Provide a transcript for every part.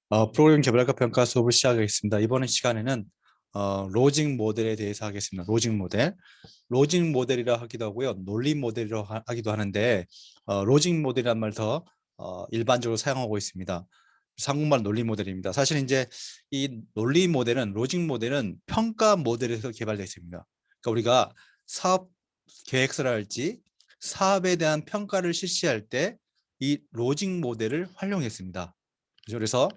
프로그램 개발과 평가 수업을 시작하겠습니다. 이번 시간에는 로직 모델에 대해서 하겠습니다. 로직 모델. 로직 모델이라 하기도 하고요. 논리 모델이라 하기도 하는데 로직 모델이란 말 더 일반적으로 사용하고 있습니다. 한국말 논리 모델입니다. 사실 이제 이 논리 모델은 로직 모델은 평가 모델에서 개발됐습니다. 그러니까 우리가 사업 계획서를 할지 사업에 대한 평가를 실시할 때 이 로직 모델을 활용했습니다. 그래서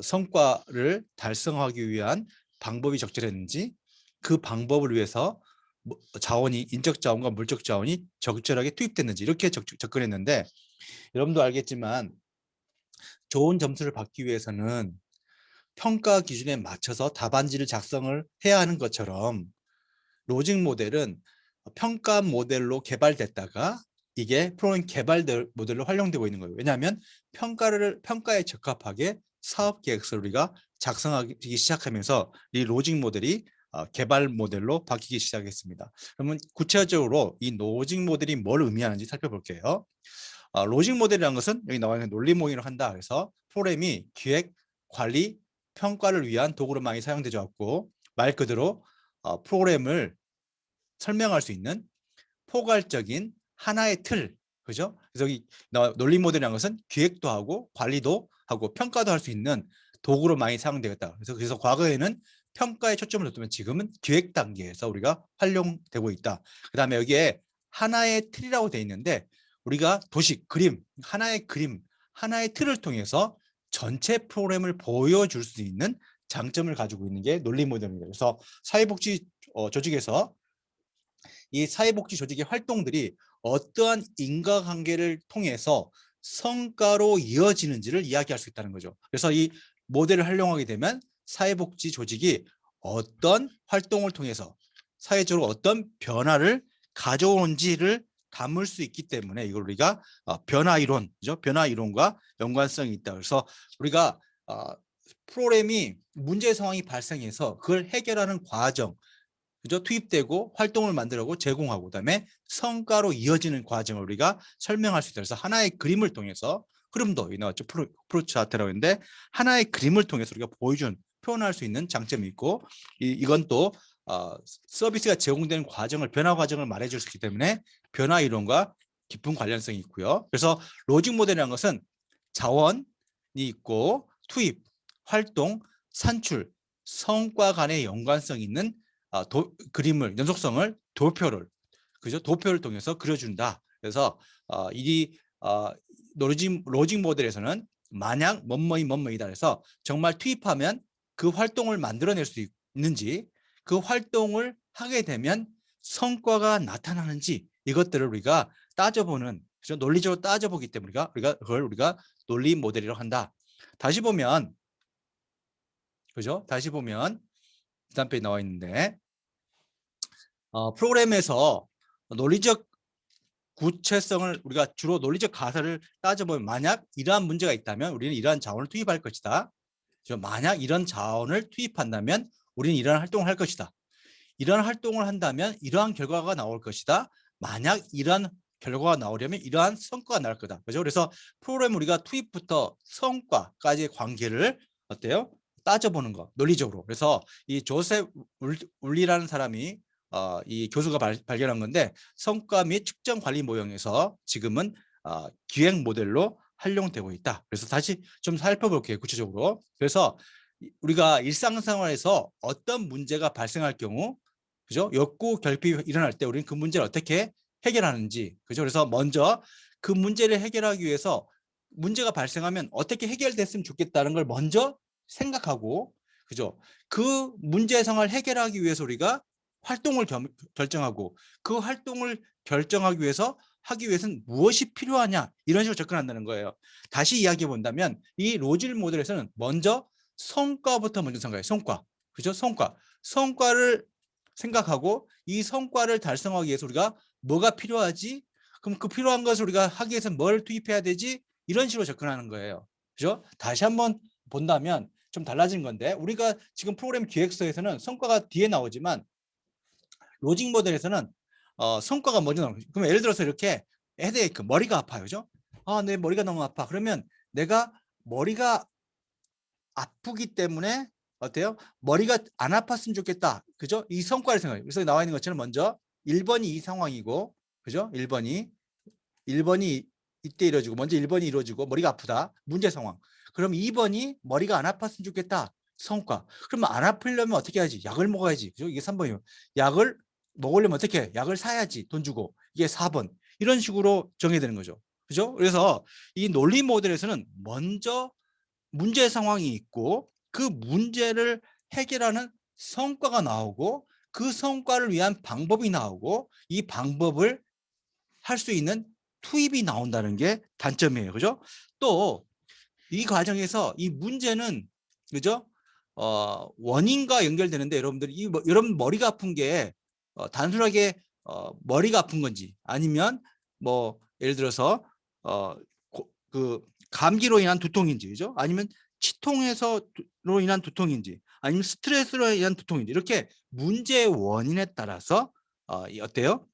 성과를 달성하기 위한 방법이 적절했는지 그 방법을 위해서 자원이 인적 자원과 물적 자원이 적절하게 투입됐는지 이렇게 접근했는데 여러분도 알겠지만 좋은 점수를 받기 위해서는 평가 기준에 맞춰서 답안지를 작성을 해야 하는 것처럼 로직 모델은 평가 모델로 개발됐다가 이게 프로그램 개발 모델로 활용되고 있는 거예요. 왜냐하면 평가에 적합하게 사업 계획서를 우리가 작성하기 시작하면서 이 로직 모델이 개발 모델로 바뀌기 시작했습니다. 그러면 구체적으로 이 로직 모델이 뭘 의미하는지 살펴볼게요. 로직 모델이라는 것은 여기 나와 있는 논리 모델을 한다. 그래서 프로그램이 기획, 관리, 평가를 위한 도구로 많이 사용되지 않고 말 그대로 프로그램을 설명할 수 있는 포괄적인 하나의 틀, 그죠? 그래서 이 논리 모델이라는 것은 기획도 하고 관리도 하고 평가도 할 수 있는 도구로 많이 사용되겠다. 그래서 과거에는 평가에 초점을 뒀다면 지금은 기획 단계에서 우리가 활용되고 있다. 그다음에 여기에 하나의 틀이라고 되어 있는데 우리가 도식, 그림, 하나의 틀을 통해서 전체 프로그램을 보여줄 수 있는 장점을 가지고 있는 게 논리 모델입니다. 그래서 사회복지 조직에서 이 사회복지 조직의 활동들이 어떠한 인과관계를 통해서 성과로 이어지는지를 이야기할 수 있다는 거죠. 그래서 이 모델을 활용하게 되면 사회복지 조직이 어떤 활동을 통해서 사회적으로 어떤 변화를 가져오는지를 담을 수 있기 때문에 이걸 우리가 변화 이론, 그죠? 변화 이론과 연관성이 있다. 그래서 우리가 프로그램이 문제 상황이 발생해서 그걸 해결하는 과정, 그죠? 투입되고 활동을 만들고 제공하고 그다음에 성과로 이어지는 과정을 우리가 설명할 수 있다. 그래서 하나의 그림을 통해서 흐름도 나왔죠. 프로 차트라고 했는데 하나의 그림을 통해서 우리가 보여준 표현할 수 있는 장점이 있고 이건 또 서비스가 제공되는 과정을 변화 과정을 말해줄 수 있기 때문에 변화 이론과 깊은 관련성이 있고요. 그래서 로직 모델이라는 것은 자원이 있고 투입, 활동, 산출, 성과 간의 연관성 있는 그림을 연속성을 도표를 통해서 그려준다. 그래서 이 로직 모델에서는 만약 뭐뭐이다 해서 정말 투입하면 그 활동을 만들어낼 수 있는지 그 활동을 하게 되면 성과가 나타나는지 이것들을 우리가 따져보는, 그죠? 논리적으로 따져보기 때문에 그걸 우리가 논리 모델이라고 한다. 다시 보면, 그죠? 다시 보면 다음 페이지 나와 있는데 프로그램에서 논리적 구체성을 우리가 주로 논리적 가설을 따져보면 만약 이러한 문제가 있다면 우리는 이러한 자원을 투입할 것이다. 만약 이런 자원을 투입한다면 우리는 이러한 활동을 할 것이다. 이러한 활동을 한다면 이러한 결과가 나올 것이다. 만약 이러한 결과가 나오려면 이러한 성과가 나올 거다. 그죠? 그래서 프로그램 우리가 투입부터 성과까지의 관계를 어때요? 따져보는 거 논리적으로. 그래서 이 조셉 울리라는 사람이 이 교수가 발견한 건데 성과 및 측정 관리 모형에서 지금은 기획 모델로 활용되고 있다. 그래서 다시 좀 살펴볼게요. 구체적으로. 그래서 우리가 일상생활에서 어떤 문제가 발생할 경우, 그죠? 욕구 결핍이 일어날 때 우리는 그 문제를 어떻게 해결하는지, 그죠? 그래서 먼저 그 문제를 해결하기 위해서 문제가 발생하면 어떻게 해결됐으면 좋겠다는 걸 먼저 생각하고, 그죠? 그 문제 상황을 해결하기 위해서 우리가 활동을 결정하고 그 활동을 결정하기 위해서 하기 위해서는 무엇이 필요하냐 이런 식으로 접근한다는 거예요. 다시 이야기해 본다면 이 로질 모델에서는 먼저 성과부터 먼저 생각해요. 성과. 그죠? 성과를 생각하고 이 성과를 달성하기 위해서 우리가 뭐가 필요하지? 그럼 그 필요한 것을 우리가 하기 위해서 뭘 투입해야 되지? 이런 식으로 접근하는 거예요. 그죠? 다시 한번 본다면 좀 달라진 건데 우리가 지금 프로그램 기획서에서는 성과가 뒤에 나오지만 로직 모델에서는 성과가 먼저 나오는 거죠. 그럼 예를 들어서 이렇게 헤드에이크, 머리가 아파요. 그죠? 내 머리가 너무 아파. 그러면 내가 머리가 아프기 때문에 어때요? 머리가 안 아팠으면 좋겠다. 그죠? 이 성과를 생각해요. 그래서 나와 있는 것처럼 먼저 1번이 이 상황이고, 그죠? 1번이 이때 이루어지고, 먼저 1번이 이루어지고 머리가 아프다. 문제 상황. 그럼 2번이 머리가 안 아팠으면 좋겠다. 성과. 그러면 안 아프려면 어떻게 해야지? 약을 먹어야지. 그죠? 이게 3번이에요. 약을 먹으려면 어떻게 해? 약을 사야지. 돈 주고. 이게 4번. 이런 식으로 정해야 되는 거죠. 그죠? 그래서 이 논리 모델에서는 먼저 문제 상황이 있고 그 문제를 해결하는 성과가 나오고 그 성과를 위한 방법이 나오고 이 방법을 할 수 있는 투입이 나온다는 게 단점이에요. 그죠? 또 이 과정에서 이 문제는 그죠? 원인과 연결되는데 여러분들 여러분 머리가 아픈 게 단순하게 머리가 아픈 건지 아니면 뭐 예를 들어서 그 감기로 인한 두통인지 그죠? 아니면 치통에서로 인한 두통인지 아니면 스트레스로 인한 두통인지 이렇게 문제의 원인에 따라서 어때요?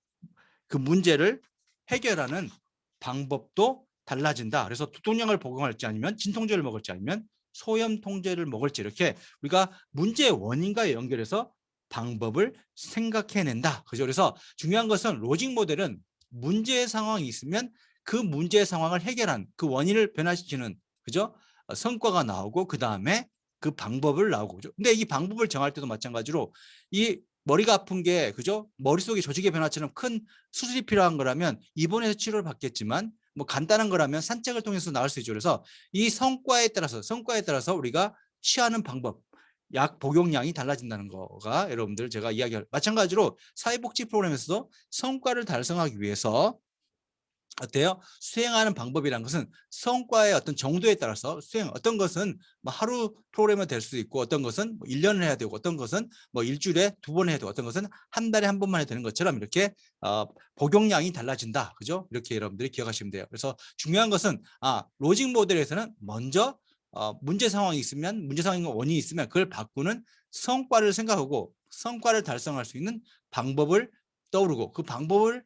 그 문제를 해결하는 방법도 달라진다. 그래서 두통약을 복용할지 아니면 진통제를 먹을지 아니면 소염통제를 먹을지 이렇게 우리가 문제의 원인과 연결해서 방법을 생각해낸다. 그죠? 그래서 중요한 것은 로직 모델은 문제의 상황이 있으면 그 문제의 상황을 해결한 그 원인을 변화시키는 그죠? 성과가 나오고 그 다음에 그 방법을 나오고 그죠? 근데 이 방법을 정할 때도 마찬가지로 이 머리가 아픈 게 그죠? 머릿속에 조직의 변화처럼 큰 수술이 필요한 거라면 입원해서 치료를 받겠지만 뭐 간단한 거라면 산책을 통해서 나을 수 있죠. 그래서 이 성과에 따라서 우리가 취하는 방법, 약 복용량이 달라진다는 거가 여러분들 제가 이야기할 마찬가지로 사회복지 프로그램에서도 성과를 달성하기 위해서 어때요? 수행하는 방법이라는 것은 성과의 어떤 정도에 따라서 어떤 것은 뭐 하루 프로그램이 될 수 있고 어떤 것은 뭐 1년을 해야 되고 어떤 것은 뭐 일주일에 2번 해야 되고 어떤 것은 한 달에 한 번만 해야 되는 것처럼 이렇게 복용량이 달라진다. 그죠? 이렇게 여러분들이 기억하시면 돼요. 그래서 중요한 것은 로직 모델에서는 먼저 문제 상황이 있으면 문제 상황과 원인이 있으면 그걸 바꾸는 성과를 생각하고 성과를 달성할 수 있는 방법을 떠오르고 그 방법을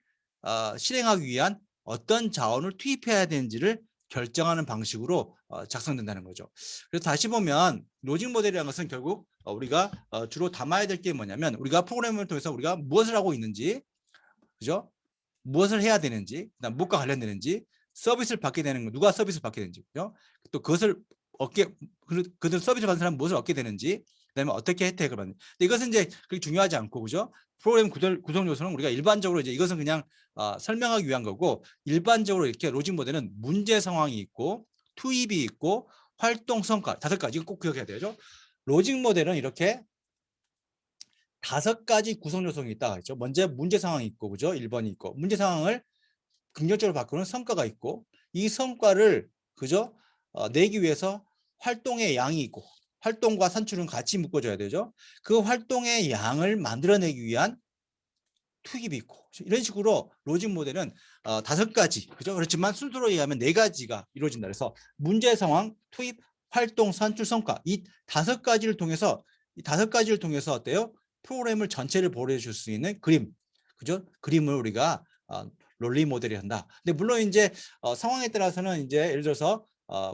실행하기 위한 어떤 자원을 투입해야 되는지를 결정하는 방식으로 작성된다는 거죠. 그래서 다시 보면 로직 모델이라는 것은 결국 우리가 주로 담아야 될 게 뭐냐면 우리가 프로그램을 통해서 우리가 무엇을 하고 있는지, 그죠? 무엇을 해야 되는지, 그다음 무엇과 관련되는지, 서비스를 받게 되는 거, 누가 서비스를 받게 되는지, 그죠? 또 그것을 그들 서비스를 받는 사람은 무엇을 얻게 되는지, 그다음에 어떻게 혜택을 받는지. 이것은 이제 그렇게 중요하지 않고, 그죠? 프로그램 구성 요소는 우리가 일반적으로 이제 이것은 그냥 설명하기 위한 거고, 일반적으로 이렇게 로직 모델은 문제 상황이 있고, 투입이 있고, 활동 성과 5가지 이거 꼭 기억해야 되죠. 로직 모델은 이렇게 5가지 구성 요소가 있다 했죠. 먼저 문제 상황이 있고, 그죠? 1번이 있고, 문제 상황을 긍정적으로 바꾸는 성과가 있고, 이 성과를 그죠? 내기 위해서 활동의 양이 있고, 활동과 산출은 같이 묶어줘야 되죠. 그 활동의 양을 만들어내기 위한 투입이 있고, 이런 식으로 로직 모델은 5가지, 그죠? 그렇지만 순서로 얘기하면 4가지가 이루어진다. 그래서 문제 상황, 투입, 활동, 산출, 성과 이 5가지를 통해서 어때요? 프로그램을 전체를 보여줄 수 있는 그림, 그죠? 그림을 우리가 롤리 모델이 한다. 근데 물론 이제 상황에 따라서는 이제 예를 들어서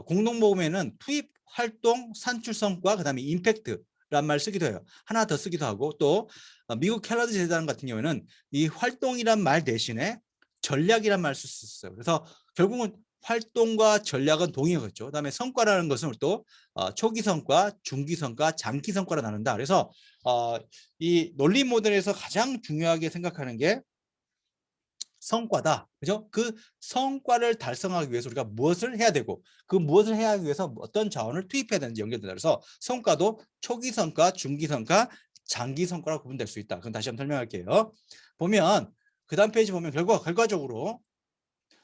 공동 모금에는 투입, 활동, 산출, 성과, 그다음에 임팩트란 말 쓰기도 해요. 하나 더 쓰기도 하고 또 미국 캘러드 재단 같은 경우에는 이 활동이란 말 대신에 전략이란 말 쓸 수 있어요. 그래서 결국은 활동과 전략은 동의어겠죠. 그다음에 성과라는 것은 또 초기 성과, 중기 성과, 장기 성과로 나눈다. 그래서 이 논리 모델에서 가장 중요하게 생각하는 게 성과다. 그죠? 그 성과를 달성하기 위해서 우리가 무엇을 해야 되고 그 무엇을 해야 하기 위해서 어떤 자원을 투입해야 되는지 연결된다. 그래서 성과도 초기 성과, 중기 성과, 장기 성과라고 구분될 수 있다. 그럼 다시 한번 설명할게요. 보면 그 다음 페이지 보면 결과적으로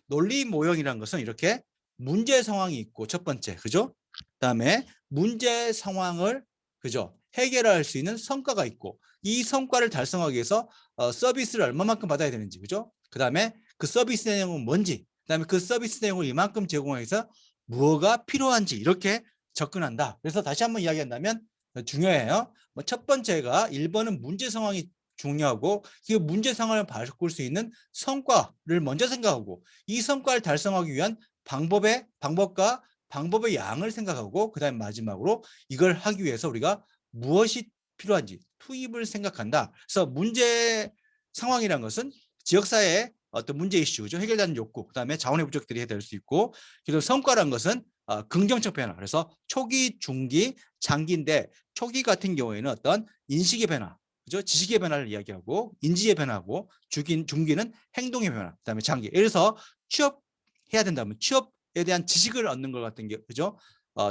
논리 모형이라는 것은 이렇게 문제 상황이 있고 첫 번째, 그죠? 그다음에 문제 상황을 그죠? 해결할 수 있는 성과가 있고 이 성과를 달성하기 위해서 서비스를 얼마만큼 받아야 되는지, 그죠? 그다음에 그 서비스 내용은 뭔지, 그다음에 그 서비스 내용을 이만큼 제공하기 위해서 무엇가 필요한지 이렇게 접근한다. 그래서 다시 한번 이야기한다면 중요해요. 첫 번째가 1번은 문제 상황이 중요하고 그 문제 상황을 바꿀 수 있는 성과를 먼저 생각하고 이 성과를 달성하기 위한 방법과 방법의 양을 생각하고 그다음에 마지막으로 이걸 하기 위해서 우리가 무엇이 필요한지 투입을 생각한다. 그래서 문제 상황이라는 것은 지역사회의 어떤 문제 이슈죠. 해결되는 욕구, 그다음에 자원의 부족들이 해결될 수 있고, 그리고 성과라는 것은 긍정적 변화. 그래서 초기, 중기, 장기인데 초기 같은 경우에는 어떤 인식의 변화, 그죠? 지식의 변화를 이야기하고 인지의 변화고, 중기는 행동의 변화, 그다음에 장기. 예를 들어서 취업해야 된다면 취업에 대한 지식을 얻는 것 같은 게, 그죠?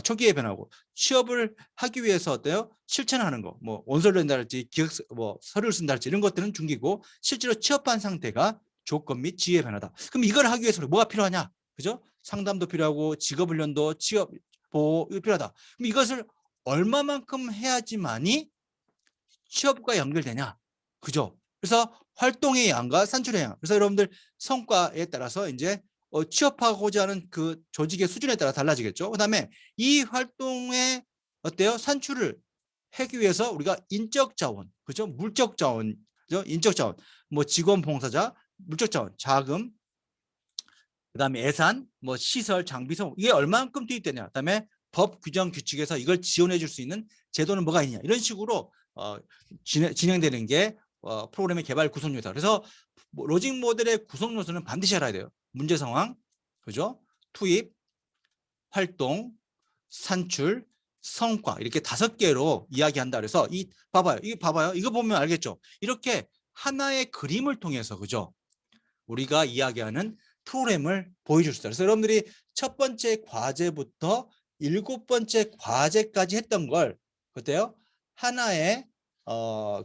초기의 변화고, 취업을 하기 위해서 어때요? 실천하는 거, 뭐 원서를 낸다랄지 기획 뭐 서류를 쓴다랄지 이런 것들은 중기고, 실제로 취업한 상태가 조건 및 지위의 변화다. 그럼 이걸 하기 위해서 뭐가 필요하냐? 그죠? 상담도 필요하고 직업 훈련도 취업 보호 필요하다. 그럼 이것을 얼마만큼 해야지만이 취업과 연결되냐? 그죠? 그래서 활동의 양과 산출의 양. 그래서 여러분들 성과에 따라서 이제 취업하고자 하는 그 조직의 수준에 따라 달라지겠죠. 그다음에 이 활동의 어때요? 산출을 하기 위해서 우리가 인적 자원, 그죠? 물적 자원, 그죠? 인적 자원, 뭐 직원 봉사자, 물적 자원, 자금, 그다음에 예산, 뭐 시설, 장비, 소 이게 얼마만큼 투입되냐. 그다음에 법 규정 규칙에서 이걸 지원해 줄 수 있는 제도는 뭐가 있냐. 이런 식으로 진행되는 게 프로그램의 개발 구성 요소다. 그래서 로직 모델의 구성 요소는 반드시 알아야 돼요. 문제 상황, 그죠? 투입, 활동, 산출, 성과, 이렇게 5개로 이야기한다. 그래서 봐봐요. 이거 보면 알겠죠? 이렇게 하나의 그림을 통해서, 그죠? 우리가 이야기하는 프로그램을 보여줄 수 있다. 그래서 여러분들이 첫 번째 과제부터 7번째 과제까지 했던 걸 어때요? 하나의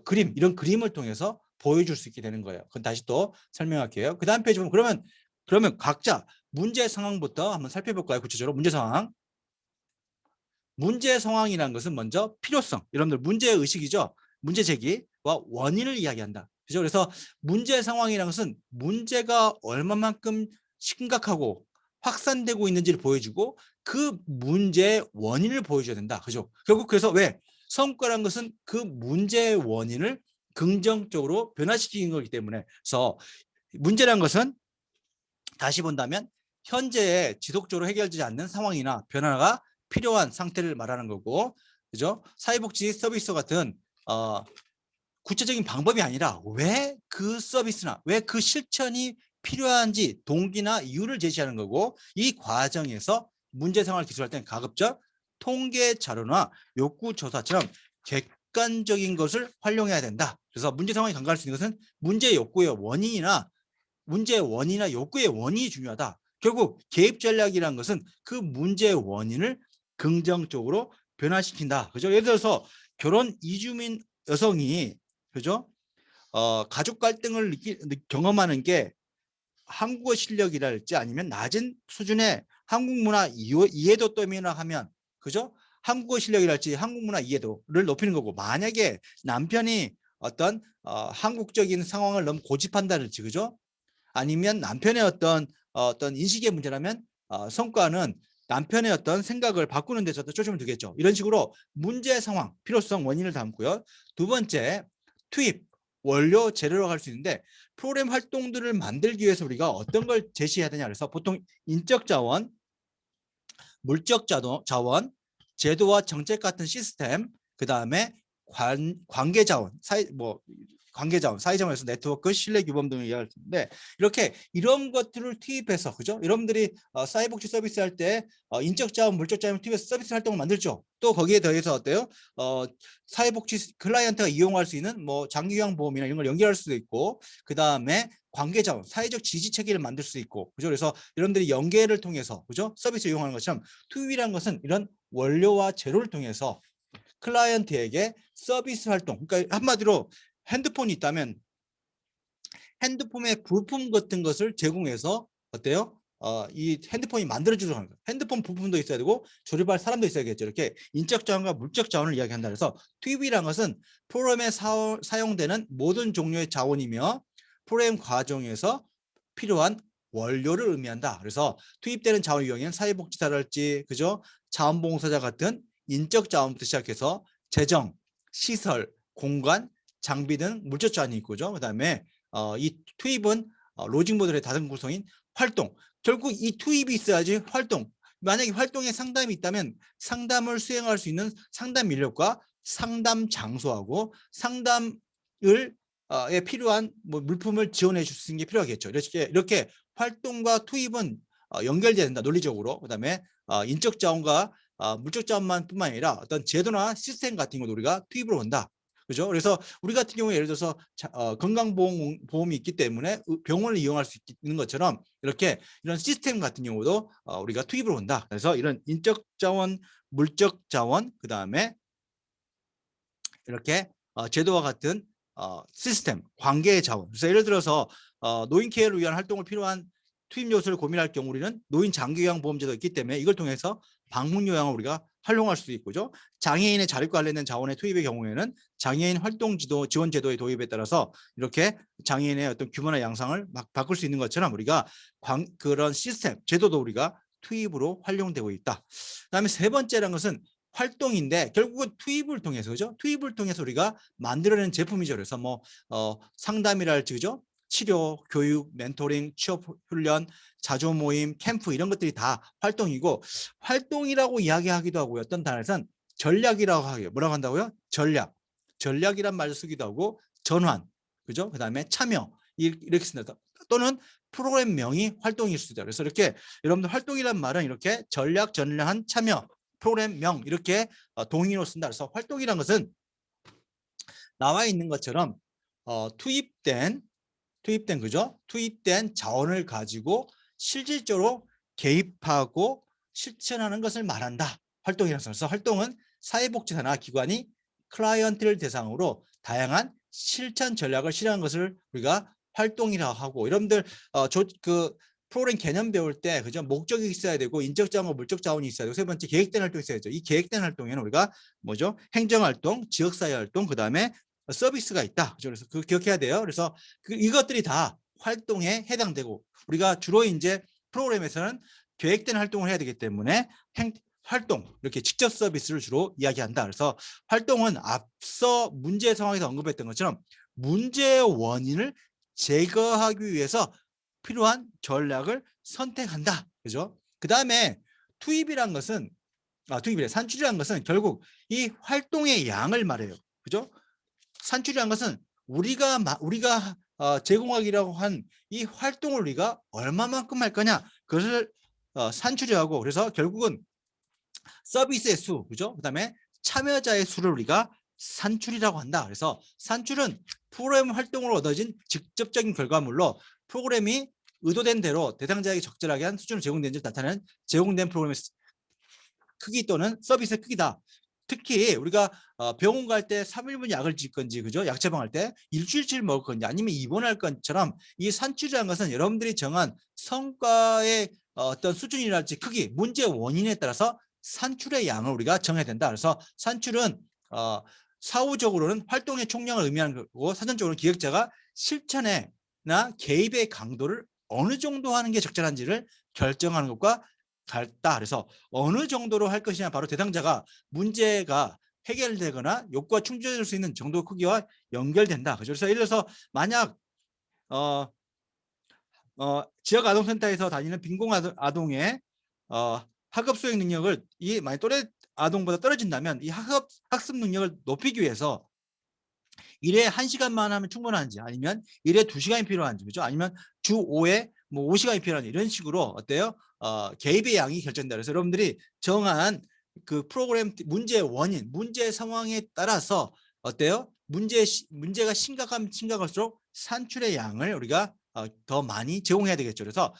그림, 이런 그림을 통해서 보여줄 수 있게 되는 거예요. 그건 다시 또 설명할게요. 그 다음 페이지 보면 그러면 각자 문제 상황부터 한번 살펴볼까요? 구체적으로 문제 상황. 문제 상황이라는 것은 먼저 필요성, 여러분들 문제 의식이죠. 문제 제기와 원인을 이야기한다. 그죠? 그래서 문제 상황이라는 것은 문제가 얼마만큼 심각하고 확산되고 있는지를 보여주고 그 문제의 원인을 보여줘야 된다. 그죠? 결국 그래서 왜 성과라는 것은 그 문제의 원인을 긍정적으로 변화시키는 거기 때문에, 그래서 문제라는 것은 다시 본다면 현재에 지속적으로 해결되지 않는 상황이나 변화가 필요한 상태를 말하는 거고, 그죠? 사회복지 서비스 같은 구체적인 방법이 아니라 왜 그 서비스나 왜 그 실천이 필요한지 동기나 이유를 제시하는 거고, 이 과정에서 문제 상황을 기술할 때는 가급적 통계 자료나 욕구 조사처럼 객관적인 것을 활용해야 된다. 그래서 문제 상황이 간과할 수 있는 것은 문제 욕구의 원인이나 문제의 원인이나 욕구의 원인이 중요하다. 결국 개입 전략이라는 것은 그 문제의 원인을 긍정적으로 변화시킨다. 그죠? 예를 들어서 결혼 이주민 여성이, 그죠? 가족 갈등을 경험하는 게 한국어 실력이랄지 아니면 낮은 수준의 한국 문화 이해도 때문이나 하면, 그죠? 한국어 실력이랄지 한국 문화 이해도를 높이는 거고, 만약에 남편이 어떤 한국적인 상황을 너무 고집한다든지, 그죠? 아니면 남편의 어떤 인식의 문제라면 성과는 남편의 어떤 생각을 바꾸는 데서 초점을 두겠죠. 이런 식으로 문제 상황, 필요성, 원인을 담고요. 두 번째, 투입, 원료, 재료로 갈 수 있는데, 프로그램 활동들을 만들기 위해서 우리가 어떤 걸 제시해야 되냐. 그래서 보통 인적 자원, 물적 자원, 제도와 정책 같은 시스템, 그 다음에 관계 자원, 관계 자원, 사회 자원에서 네트워크, 신뢰 규범 등을 이야기할 텐데, 이렇게 이런 것들을 투입해서, 그죠? 여러분들이 사회복지 서비스 할 때 인적 자원, 물적 자원 투입해서 서비스 활동을 만들죠. 또 거기에 더해서 어때요? 사회복지 클라이언트가 이용할 수 있는 뭐 장기요양 보험이나 이런 걸 연결할 수도 있고, 그 다음에 관계 자원, 사회적 지지 체계를 만들 수 있고, 그죠? 그래서 여러분들이 연계를 통해서, 그죠? 서비스 이용하는 것처럼 투입이라는 것은 이런 원료와 재료를 통해서 클라이언트에게 서비스 활동, 그러니까 한마디로 핸드폰이 있다면 핸드폰의 부품 같은 것을 제공해서 어때요? 이 핸드폰이 만들어지도록 하는 거예요. 핸드폰 부품도 있어야 되고 조립할 사람도 있어야겠죠. 이렇게 인적 자원과 물적 자원을 이야기한다. 그래서 투입이라는 것은 프로그램에 사용되는 모든 종류의 자원이며 프로그램 과정에서 필요한 원료를 의미한다. 그래서 투입되는 자원 유형에는 사회복지사랄지, 그죠? 자원봉사자 같은 인적 자원부터 시작해서 재정, 시설, 공간, 장비 등 물적 자원이 있고죠. 그다음에 이 투입은 로직 모델의 다른 구성인 활동. 결국 이 투입이 있어야지 활동. 만약에 활동에 상담이 있다면 상담을 수행할 수 있는 상담 인력과 상담 장소하고 상담을 에 필요한 뭐 물품을 지원해 줄 수 있는 게 필요하겠죠. 이렇게 활동과 투입은 연결돼야 된다, 논리적으로. 그다음에 인적 자원과 물적 자원만 뿐만 아니라 어떤 제도나 시스템 같은 것도 우리가 투입으로 온다. 그죠? 그래서 우리 같은 경우에 예를 들어서 건강보험이 있기 때문에 병원을 이용할 수 있는 것처럼 이렇게 이런 시스템 같은 경우도 우리가 투입으로 온다. 그래서 이런 인적 자원, 물적 자원, 그 다음에 이렇게 제도와 같은 시스템, 관계의 자원. 그래서 예를 들어서 노인 케어를 위한 활동을 필요한 투입 요소를 고민할 경우 우리는 노인 장기요양 보험제도가 있기 때문에 이걸 통해서 방문 요양을 우리가 활용할 수 있고죠. 장애인의 자립 관련된 자원의 투입의 경우에는 장애인 활동 지원 제도의 도입에 따라서 이렇게 장애인의 어떤 규모나 양상을 막 바꿀 수 있는 것처럼 우리가 그런 시스템, 제도도 우리가 투입으로 활용되고 있다. 그다음에 세 번째라는 것은 활동인데 결국은 투입을 통해서, 그죠? 투입을 통해서 우리가 만들어낸 제품이죠. 그래서 뭐 상담이랄지, 그죠? 치료, 교육, 멘토링, 취업 훈련, 자조 모임, 캠프 이런 것들이 다 활동이고, 활동이라고 이야기하기도 하고요. 어떤 단어에서는 전략이라고 하고요. 뭐라고 한다고요? 전략. 전략이란 말을 쓰기도 하고, 전환, 그죠? 그다음에 참여 이렇게 쓴다. 또는 프로그램명이 활동일 수도 있다. 그래서 이렇게 여러분들 활동이란 말은 이렇게 전략, 전환, 참여, 프로그램명 이렇게 동의어로 쓴다. 그래서 활동이란 것은 나와 있는 것처럼 투입된 그죠? 투입된 자원을 가지고 실질적으로 개입하고 실천하는 것을 말한다. 활동이라서. 그래서 활동은 사회복지사나 기관이 클라이언트를 대상으로 다양한 실천 전략을 실행하는 것을 우리가 활동이라고 하고, 여러분들 그 프로그램 개념 배울 때 그죠? 목적이 있어야 되고 인적 자원과 물적 자원이 있어야 되고 세 번째 계획된 활동이 있어야죠. 이 계획된 활동에는 우리가 뭐죠? 행정 활동, 지역사회 활동, 그다음에 서비스가 있다. 그래서 그 기억해야 돼요. 그래서 이것들이 다 활동에 해당되고 우리가 주로 이제 프로그램에서는 계획된 활동을 해야 되기 때문에 활동 이렇게 직접 서비스를 주로 이야기한다. 그래서 활동은 앞서 문제 상황에서 언급했던 것처럼 문제의 원인을 제거하기 위해서 필요한 전략을 선택한다. 그죠? 그 다음에 투입이란 것은 투입이래. 산출이란 것은 결국 이 활동의 양을 말해요. 그죠? 산출이란 것은 우리가 제공하기라고 한 이 활동을 우리가 얼마만큼 할 거냐 그것을 산출이하고, 그래서 결국은 서비스의 수, 그죠? 그다음에 참여자의 수를 우리가 산출이라고 한다. 그래서 산출은 프로그램 활동으로 얻어진 직접적인 결과물로 프로그램이 의도된 대로 대상자에게 적절하게 한 수준을 제공된지 나타내는 제공된 프로그램의 크기 또는 서비스의 크기다. 특히 우리가 병원 갈 때 3일분 약을 줄 건지, 그죠? 약 처방할 때 일주일치 먹을 건지 아니면 입원할 것처럼 이 산출이라는 것은 여러분들이 정한 성과의 어떤 수준이랄지 크기, 문제 원인에 따라서 산출의 양을 우리가 정해야 된다. 그래서 산출은 사후적으로는 활동의 총량을 의미하는 거고, 사전적으로는 기획자가 실천에나 개입의 강도를 어느 정도 하는 게 적절한지를 결정하는 것과 같다. 그래서 어느 정도로 할 것이냐, 바로 대상자가 문제가 해결되거나 욕구가 충족될 수 있는 정도 크기와 연결된다. 그죠? 그래서 예를 들어서 만약 지역 아동센터에서 다니는 빈곤 아동의 학업 수행 능력을 많이 또래 아동보다 떨어진다면 이 학습 능력을 높이기 위해서 일에 1시간만 하면 충분한지, 아니면 일에 2시간이 필요한지, 그죠? 아니면 주 5회 뭐 5시간이 필요한지, 이런 식으로 어때요? 개입의 양이 결정된다. 그래서 여러분들이 정한 그 프로그램 문제의 원인, 문제 상황에 따라서 어때요? 문제가 심각할수록 산출의 양을 우리가 더 많이 제공해야 되겠죠. 그래서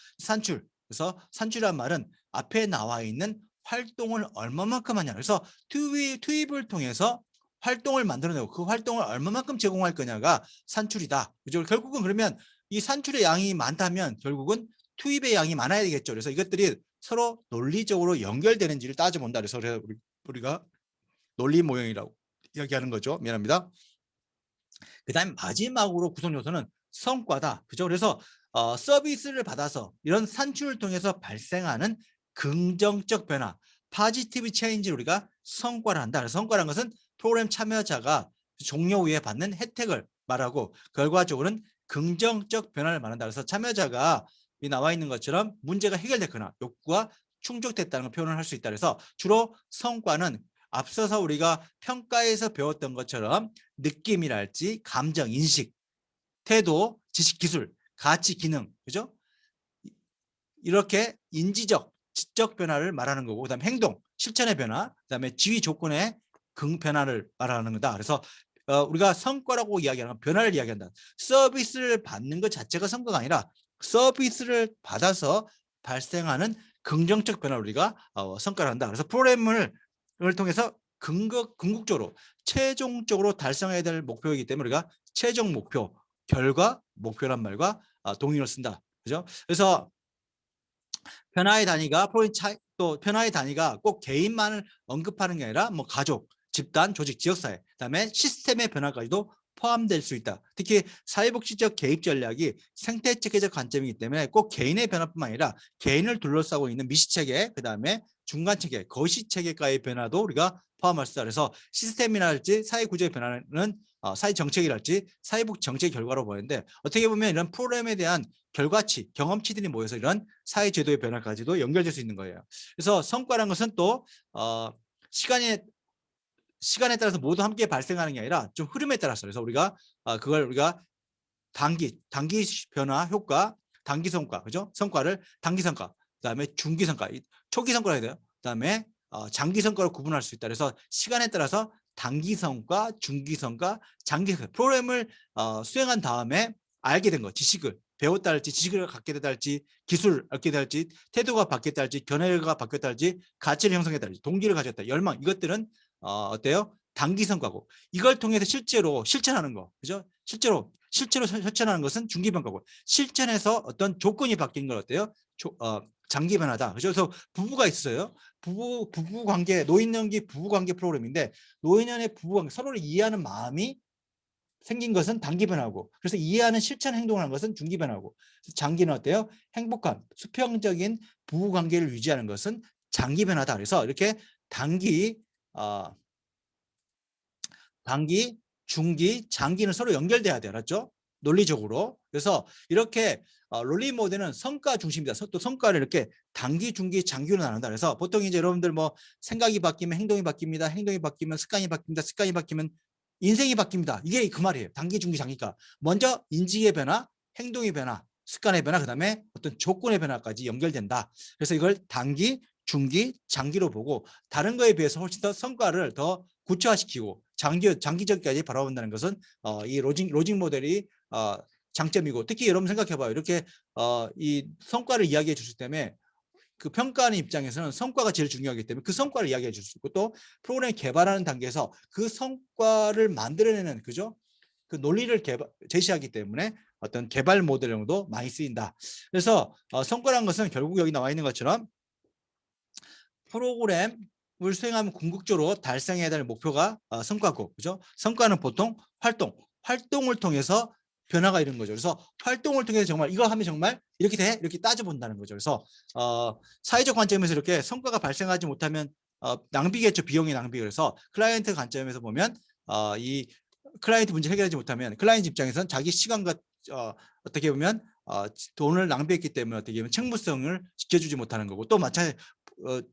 그래서 산출이란 말은 앞에 나와 있는 활동을 얼마만큼 하냐. 그래서 투입을 통해서 활동을 만들어내고 그 활동을 얼마만큼 제공할 거냐가 산출이다. 그죠? 결국은 그러면 이 산출의 양이 많다면 결국은 투입의 양이 많아야 되겠죠. 그래서 이것들이 서로 논리적으로 연결되는지를 따져본다. 그래서 우리가 논리 모형이라고 이야기하는 거죠. 미안합니다. 그다음 마지막으로 구성 요소는 성과다. 그죠? 그래서 서비스를 받아서 이런 산출을 통해서 발생하는 긍정적 변화, 파지티브 체인지를 우리가 성과를 한다. 그래서 성과라는 것은 프로그램 참여자가 종료 후에 받는 혜택을 말하고, 결과적으로는 긍정적 변화를 말한다. 그래서 참여자가 나와 있는 것처럼 문제가 해결됐거나 욕구가 충족됐다는 걸 표현을 할 수 있다. 그래서 주로 성과는 앞서서 우리가 평가에서 배웠던 것처럼 느낌이랄지 감정, 인식, 태도, 지식, 기술, 가치, 기능, 그죠? 이렇게 인지적, 지적 변화를 말하는 거고, 그다음에 행동, 실천의 변화, 그다음에 지위 조건의 변화를 말하는 거다. 그래서 우리가 성과라고 이야기하는 건 변화를 이야기한다. 서비스를 받는 것 자체가 성과가 아니라 서비스를 받아서 발생하는 긍정적 변화를 우리가 성과를 한다. 그래서 프로그램을 통해서 궁극적으로 최종적으로 달성해야 될 목표이기 때문에 우리가 최종 목표, 결과, 목표란 말과 동의어를 쓴다. 그죠? 그래서 변화의 단위가 또 변화의 단위가 꼭 개인만을 언급하는 게 아니라 뭐 가족, 집단, 조직, 지역사회, 그다음에 시스템의 변화까지도 포함될 수 있다. 특히 사회복지적 개입 전략이 생태체계적 관점이기 때문에 꼭 개인의 변화뿐만 아니라 개인을 둘러싸고 있는 미시체계, 그다음에 중간체계, 거시체계가의 변화도 우리가 포함할 수 있다. 그래서 시스템이랄지 사회 구조의 변화는 사회 정책이랄지 사회복 정책 결과로 보이는데 어떻게 보면 이런 프로그램에 대한 결과치, 경험치들이 모여서 이런 사회 제도의 변화까지도 연결될 수 있는 거예요. 그래서 성과라는 것은 또 시간에 따라서 모두 함께 발생하는 게 아니라 좀 흐름에 따라서 그래서 그걸 우리가 단기 변화 효과, 단기 성과, 그죠? 성과를 단기 성과, 그다음에 중기 성과, 초기 성과라 해야 돼요. 그다음에 장기 성과로 구분할 수 있다. 그래서 시간에 따라서 단기 성과, 중기 성과, 장기 성과 프로그램을 수행한 다음에 알게 된 거, 지식을 배웠다 할지, 지식을 갖게 됐다 할지, 기술을 얻게 됐다 할지, 태도가 바뀌었다 할지, 견해가 바뀌었다 할지, 가치를 형성했다 할지, 동기를 가졌다, 열망, 이것들은 어때요? 단기 성과고 이걸 통해서 실제로 실천하는 거, 그죠? 실제로 실천하는 것은 중기 평가고 실천해서 어떤 조건이 바뀐 걸 어때요? 장기 변화다. 그래서 부부가 있어요. 부부 관계, 노인연기 부부 관계 프로그램인데 노인연의 부부 관계 서로를 이해하는 마음이 생긴 것은 단기 변화고 그래서 이해하는 실천 행동을 하는 것은 중기 변화고 장기는 어때요? 행복한 수평적인 부부 관계를 유지하는 것은 장기 변화다. 그래서 이렇게 단기 단기, 중기, 장기는 서로 연결돼야 돼요. 알았죠? 논리적으로. 그래서 이렇게 롤리 모델은 성과 중심이다. 또 성과를 이렇게 단기, 중기, 장기로 나눈다. 그래서 보통 이제 여러분들 뭐 생각이 바뀌면 행동이 바뀝니다. 행동이 바뀌면 습관이 바뀝니다. 습관이 바뀌면 인생이 바뀝니다. 이게 그 말이에요. 단기, 중기, 장기가. 먼저 인지의 변화, 행동의 변화, 습관의 변화, 그다음에 어떤 조건의 변화까지 연결된다. 그래서 이걸 단기, 중기, 장기로 보고 다른 거에 비해서 훨씬 더 성과를 더 구체화시키고 장기적까지 바라본다는 것은 이 로직 모델이 장점이고 특히 여러분 생각해봐요. 이렇게 이 성과를 이야기해 주실 때문에 그 평가하는 입장에서는 성과가 제일 중요하기 때문에 그 성과를 이야기해 줄 수 있고 또 프로그램 개발하는 단계에서 그 성과를 만들어내는 그죠? 그 논리를 제시하기 때문에 어떤 개발 모델용도 많이 쓰인다. 그래서 성과라는 것은 결국 여기 나와 있는 것처럼 프로그램을 수행하면 궁극적으로 달성해야 될 목표가 성과고, 그죠? 성과는 보통 활동을 통해서 변화가 이런 거죠. 그래서 활동을 통해서 정말 이거 하면 정말 이렇게 돼? 이렇게 따져본다는 거죠. 그래서 사회적 관점에서 이렇게 성과가 발생하지 못하면 낭비겠죠. 비용의 낭비. 그래서 클라이언트 관점에서 보면 이 클라이언트 문제 해결하지 못하면 클라이언트 입장에서는 자기 시간과 어떻게 보면 돈을 낭비했기 때문에 어떻게 보면 책무성을 지켜주지 못하는 거고 또 마찬가지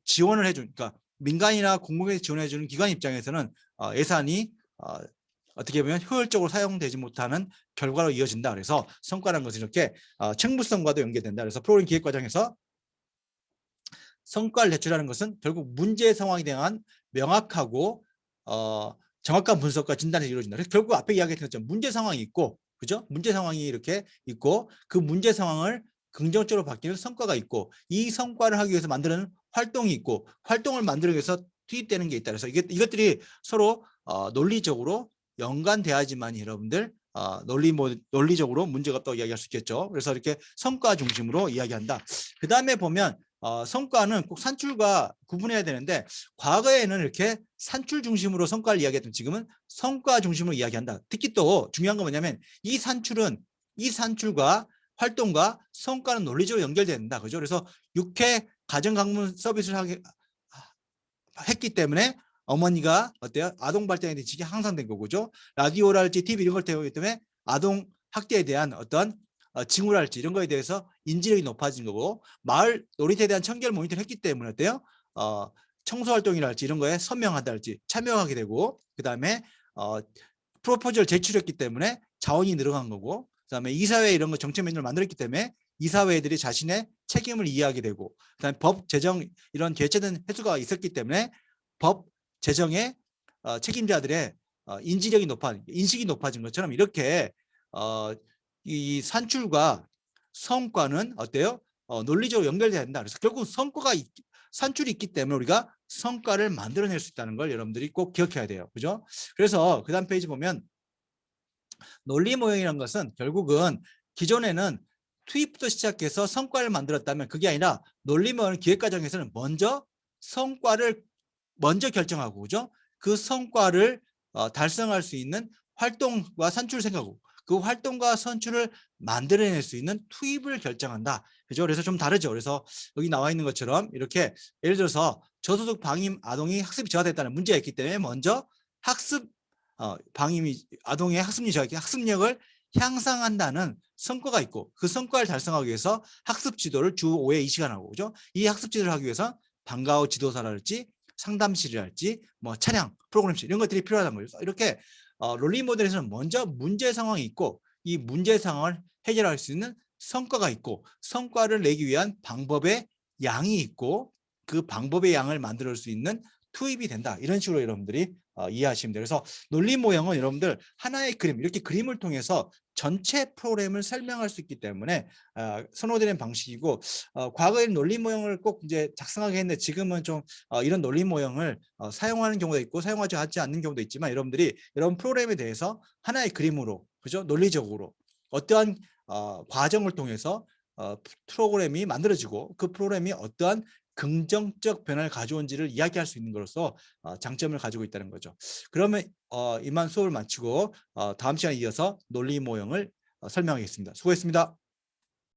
지원을 해준 그러니까 민간이나 공공에서 지원해주는 기관 입장에서는 예산이 어떻게 보면 효율적으로 사용되지 못하는 결과로 이어진다. 그래서 성과라는 것은 이렇게 책무성과도 연계된다. 그래서 프로그램 기획 과정에서 성과를 제출하는 것은 결국 문제 상황에 대한 명확하고 정확한 분석과 진단이 이루어진다. 그래서 결국 앞에 이야기했던 것처럼 문제 상황이 있고, 그죠? 문제 상황이 이렇게 있고 그 문제 상황을 긍정적으로 바뀌는 성과가 있고 이 성과를 하기 위해서 만드는 활동이 있고 활동을 만들기 위해서 투입되는 게 있다. 그래서 이것들이 서로 논리적으로 연관돼야지만 여러분들 논리적으로 문제가 없다고 이야기할 수 있겠죠. 그래서 이렇게 성과 중심으로 이야기한다. 그 다음에 보면 성과는 꼭 산출과 구분해야 되는데 과거에는 이렇게 산출 중심으로 성과를 이야기했던 지금은 성과 중심으로 이야기한다. 특히 또 중요한 건 뭐냐면 이 산출과 활동과 성과는 논리적으로 연결된다. 그죠? 그래서 6회 가정강문 서비스를 했기 때문에 어머니가 어때요? 아동 발달에 대한 지식이 향상된 거고죠. 라디오랄지 TV 이런 걸 태우기 때문에 아동 학대에 대한 어떤 징후랄지 이런 거에 대해서 인지력이 높아진 거고, 마을 놀이터에 대한 청결 모니터를 했기 때문에 어때요? 청소 활동이랄지 이런 거에 선명하다랄지 참여하게 되고, 그다음에 프로포즈를 제출했기 때문에 자원이 늘어난 거고, 그다음에 이사회 이런 거 정책 매뉴얼을 만들었기 때문에 이사회들이 자신의 책임을 이해하게 되고, 그다음에 법 제정 이런 개최된 횟수가 있었기 때문에 법 제정의 책임자들의 인식이 높아진 것처럼, 이렇게 이 산출과 성과는 어때요? 논리적으로 연결돼야 된다. 그래서 결국 산출이 있기 때문에 우리가 성과를 만들어낼 수 있다는 걸 여러분들이 꼭 기억해야 돼요. 그죠? 그래서 그 다음 페이지 보면 논리 모형이라는 것은 결국은 기존에는 투입부터 시작해서 성과를 만들었다면, 그게 아니라 논리 모형 기획 과정에서는 성과를 먼저 결정하고, 그죠? 그 성과를 달성할 수 있는 활동과 산출을 생각하고, 그 활동과 선출을 만들어낼 수 있는 투입을 결정한다. 그죠? 그래서 좀 다르죠. 그래서 여기 나와 있는 것처럼 이렇게 예를 들어서 저소득 방임 아동이 학습이 저하됐다는 문제가 있기 때문에 먼저 방임이 아동의 학습력을 향상한다는 성과가 있고, 그 성과를 달성하기 위해서 학습 지도를 주 5회 2시간 하고, 그죠? 이 학습 지도를 하기 위해서 방과 후 지도사랄지 상담실이랄지 뭐 차량 프로그램실 이런 것들이 필요하다는 거죠. 이렇게 롤링 모델에서는 먼저 문제 상황이 있고, 이 문제 상황을 해결할 수 있는 성과가 있고, 성과를 내기 위한 방법의 양이 있고, 그 방법의 양을 만들 수 있는 투입이 된다. 이런 식으로 여러분들이 이해하시면 돼요. 그래서 논리 모형은 여러분들 하나의 그림, 이렇게 그림을 통해서 전체 프로그램을 설명할 수 있기 때문에 선호되는 방식이고, 과거에는 논리 모형을 꼭 이제 작성하게 했는데, 지금은 좀 이런 논리 모형을 사용하는 경우도 있고 사용하지 않는 경우도 있지만, 여러분들이 이런 프로그램에 대해서 하나의 그림으로, 그죠? 논리적으로 어떠한 과정을 통해서 프로그램이 만들어지고, 그 프로그램이 어떠한 긍정적 변화를 가져온지를 이야기할 수 있는 것으로서 장점을 가지고 있다는 거죠. 그러면 이만 수업을 마치고 다음 시간에 이어서 논리 모형을 설명하겠습니다. 수고했습니다.